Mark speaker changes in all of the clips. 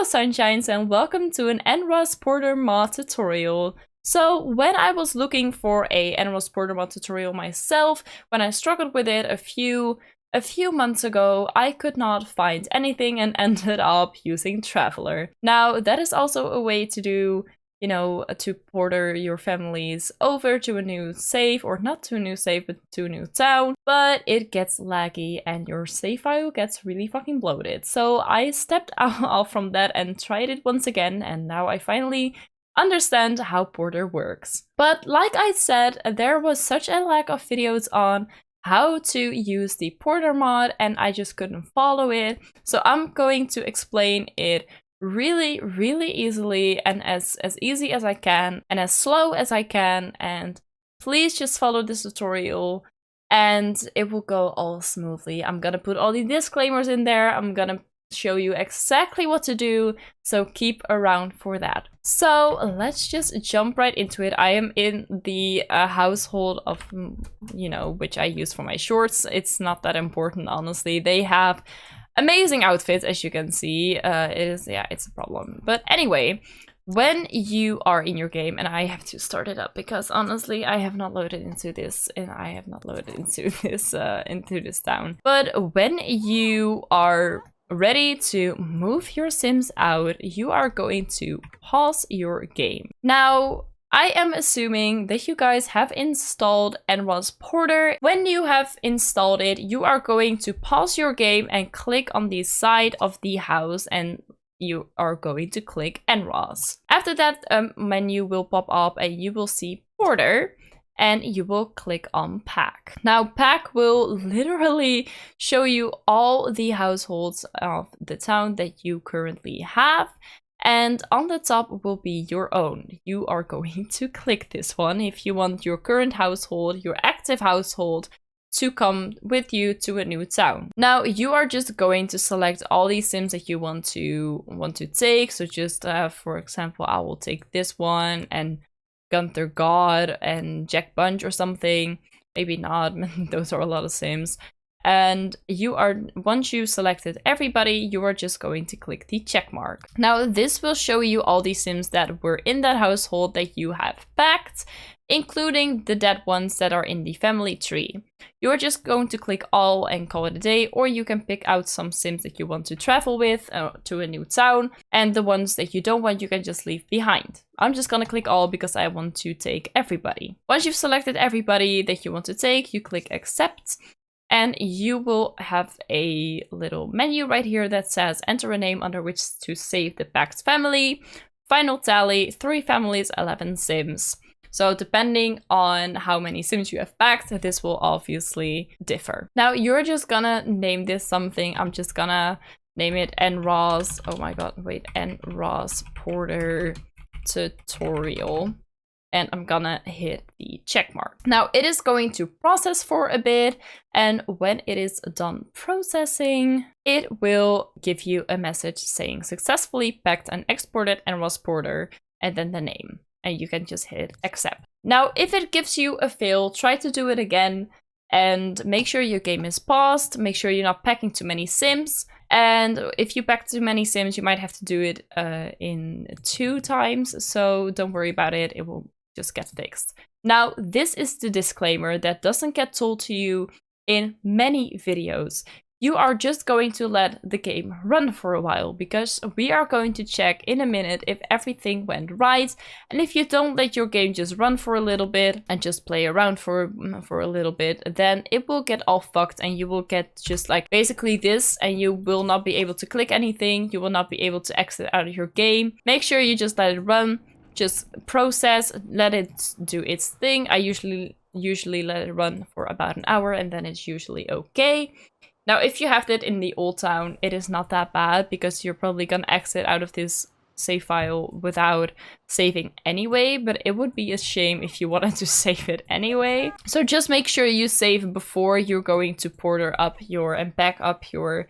Speaker 1: Hello Sunshines and welcome to an NRAAS Porter mod tutorial. So when I was looking for a NRAAS Porter mod tutorial myself, when I struggled with it a few months ago, I could not find anything and ended up using Traveler. Now that is also a way to do, you know, to porter your families over to a new save, or not to a new save, but to a new town, but it gets laggy and your save file gets really fucking bloated. So I stepped off from that and tried it once again, and now I finally understand how Porter works. But like I said, there was such a lack of videos on how to use the Porter mod and I just couldn't follow it. So I'm going to explain it really easily and as easy as I can and as slow as I can, and please just follow this tutorial and it will go all smoothly. I'm gonna put all the disclaimers in there. I'm gonna show you exactly what to do, so keep around for that. So let's just jump right into it. I am in the household of, you know, which I use for my shorts. It's not that important, honestly. They have amazing outfits, as you can see. It's a problem. But anyway, when you are in your game, and I have to start it up because honestly I have not loaded into this, and I have not loaded into this town. But when you are ready to move your Sims out, you are going to pause your game. Now, I am assuming that you guys have installed NRAAS Porter. When you have installed it, you are going to pause your game and click on the side of the house, and you are going to click NRAAS. After that, menu will pop up and you will see Porter, and you will click on Pack. Now, Pack will literally show you all the households of the town that you currently have. And on the top will be your own. You are going to click this one if you want your current household, your active household, to come with you to a new town. Now you are just going to select all these Sims that you want to take. So just for example, I will take this one and Gunther God and Jack Bunch or something. Maybe not. Those are a lot of Sims. And you are, once you selected everybody, you are just going to click the check mark. Now this will show you all the Sims that were in that household that you have packed, including the dead ones that are in the family tree. You're just going to click all and call it a day, or you can pick out some Sims that you want to travel with to a new town, and the ones that you don't want you can just leave behind. I'm just gonna click all because I want to take everybody. Once you've selected everybody that you want to take, you click accept. And you will have a little menu right here that says enter a name under which to save the packed family. Final tally, 3 families, 11 Sims. So depending on how many Sims you have packed, this will obviously differ. Now you're just gonna name this something. I'm just gonna name it NRAAS. Oh my god, wait, NRAAS Porter tutorial. And I'm gonna hit the check mark. Now it is going to process for a bit, and when it is done processing, it will give you a message saying successfully packed and exported NRAAS Porter, and then the name, and you can just hit accept. Now if it gives you a fail, try to do it again and make sure your game is paused, make sure you're not packing too many Sims. And if you pack too many Sims, you might have to do it in 2 times, so don't worry about it, it will just get fixed. Now, this is the disclaimer that doesn't get told to you in many videos. You are just going to let the game run for a while, because we are going to check in a minute if everything went right. And if you don't let your game just run for a little bit and just play around for a little bit, then it will get all fucked and you will get just like basically this, and you will not be able to click anything. You will not be able to exit out of your game. Make sure you just let it run. Just process, let it do its thing. I usually let it run for about an hour, and then it's usually okay. Now, if you have that in the old town, it is not that bad because you're probably gonna exit out of this save file without saving anyway, but it would be a shame if you wanted to save it anyway. So just make sure you save before you're going to porter up and back up your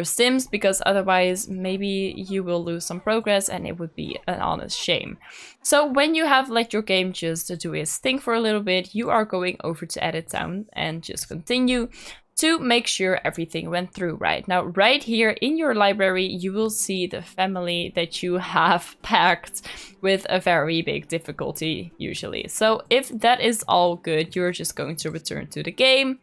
Speaker 1: Sims, because otherwise maybe you will lose some progress and it would be an honest shame. So when you have let your game just do its thing for a little bit, you are going over to edit town and just continue. to make sure everything went through right. Now, right here in your library, you will see the family that you have packed with a very big difficulty, usually. So if that is all good, you're just going to return to the game.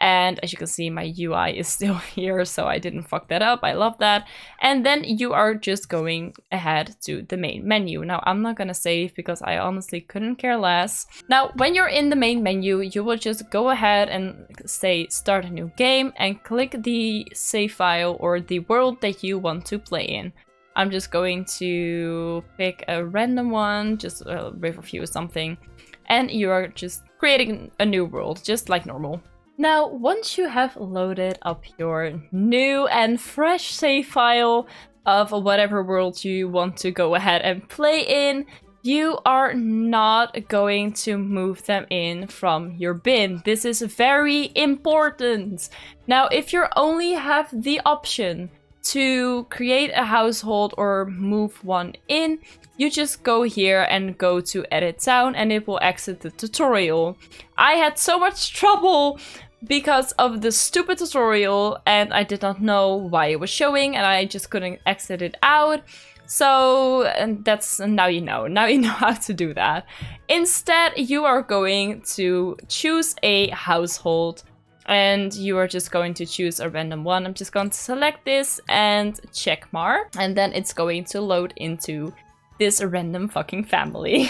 Speaker 1: And as you can see, my UI is still here, so I didn't fuck that up. I love that. And then you are just going ahead to the main menu. Now, I'm not gonna save because I honestly couldn't care less. Now, when you're in the main menu, you will just go ahead and say start a new game and click the save file or the world that you want to play in. I'm just going to pick a random one, just a riverview or something. And you are just creating a new world, just like normal. Now, once you have loaded up your new and fresh save file of whatever world you want to go ahead and play in, you are not going to move them in from your bin. This is very important. Now, if you only have the option to create a household or move one in, you just go here and go to edit town and it will exit the tutorial. I had so much trouble because of the stupid tutorial and I did not know why it was showing and I just couldn't exit it out. So, and that's, now you know how to do that. Instead, you are going to choose a household and you are just going to choose a random one. I'm just going to select this and check mark, and then it's going to load into this random fucking family.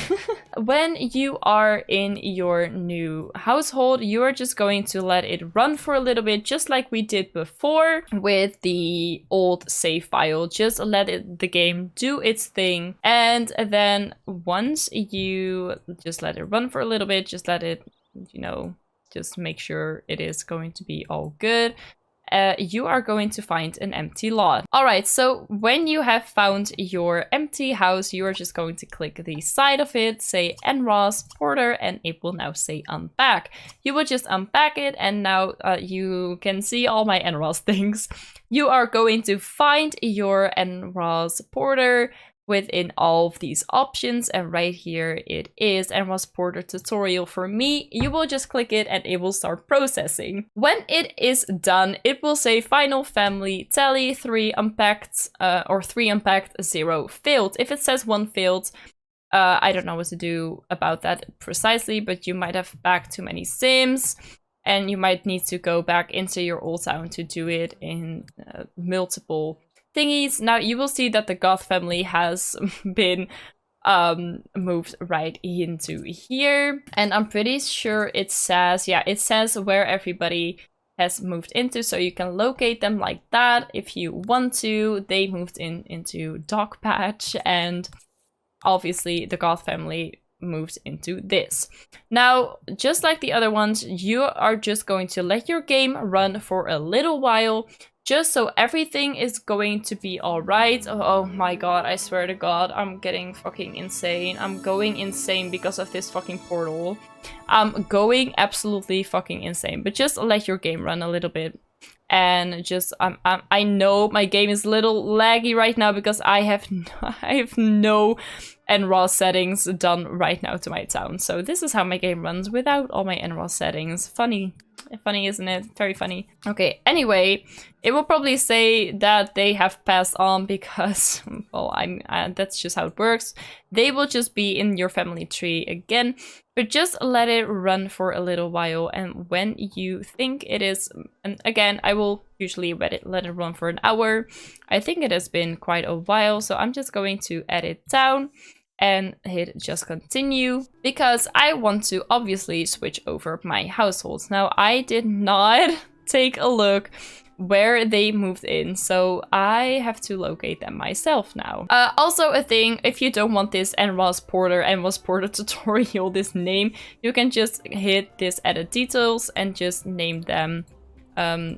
Speaker 1: When you are in your new household, you are just going to let it run for a little bit, just like we did before with the old save file. Just let the game do its thing. And then once you just let it run for a little bit, just let it, you know, just make sure it is going to be all good. You are going to find an empty lot. All right, so when you have found your empty house, you are just going to click the side of it, say NRAAS Porter, and it will now say unpack. You will just unpack it, and now you can see all my NRAAS things. You are going to find your NRAAS Porter within all of these options, and right here it is NRAAS Porter tutorial for me. You will just click it and it will start processing. When it is done, it will say final family tally 3 unpacked or 3 unpacked, 0 failed. If it says 1 failed, I don't know what to do about that precisely, but you might have packed too many sims and you might need to go back into your old town to do it in multiple thingies. Now you will see that the 𝐸 family has been moved right into here, and I'm pretty sure it says, yeah, it says where everybody has moved into, so you can locate them like that if you want to. They moved into Dog Patch, and obviously the 𝐸 family moved into this. Now, just like the other ones, you are just going to let your game run for a little while, just so everything is going to be alright. Oh my god, I swear to god, I'm getting fucking insane. I'm going insane because of this fucking portal. I'm going absolutely fucking insane. But just let your game run a little bit. And just, I know my game is a little laggy right now because I have no NRAAS settings done right now to my town. So this is how my game runs without all my NRAAS settings. Funny, isn't it? Very funny. Okay, anyway, it will probably say that they have passed on because, well, that's just how it works. They will just be in your family tree again, but just let it run for a little while. And when you think it is, and again, I will usually let it run for an hour. I think it has been quite a while, so I'm just going to edit down and hit just continue because I want to obviously switch over my households. Now, I did not take a look where they moved in, so I have to locate them myself now. Also a thing, if you don't want this NRAAS Porter tutorial, this name, you can just hit this edit details and just name them,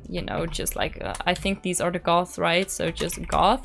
Speaker 1: you know, just like, I think these are the 𝐸, right? So just 𝐸,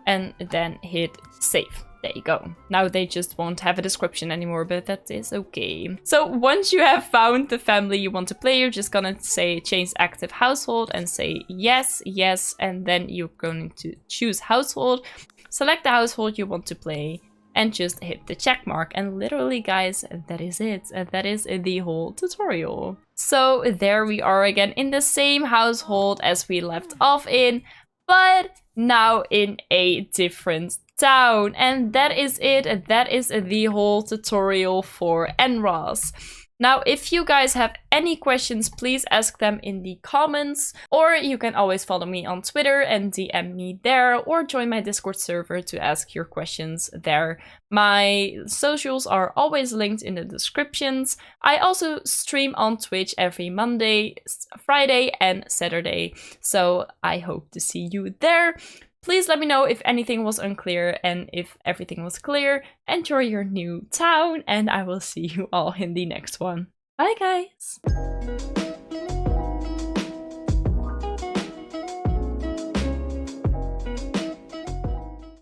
Speaker 1: and then hit save. There you go. Now they just won't have a description anymore, but that is okay. So once you have found the family you want to play, you're just gonna say change active household and say yes, yes, and then you're going to choose household. Select the household you want to play, and just hit the check mark. And literally, guys, that is it. That is the whole tutorial. So there we are again in the same household as we left off in, but now in a different town. And that is it. That is the whole tutorial for NRAAS. Now, if you guys have any questions, please ask them in the comments, or you can always follow me on Twitter and DM me there, or join my Discord server to ask your questions there. My socials are always linked in the descriptions. I also stream on Twitch every Monday, Friday, and Saturday, so I hope to see you there. Please let me know if anything was unclear, and if everything was clear, enjoy your new town, and I will see you all in the next one. Bye, guys!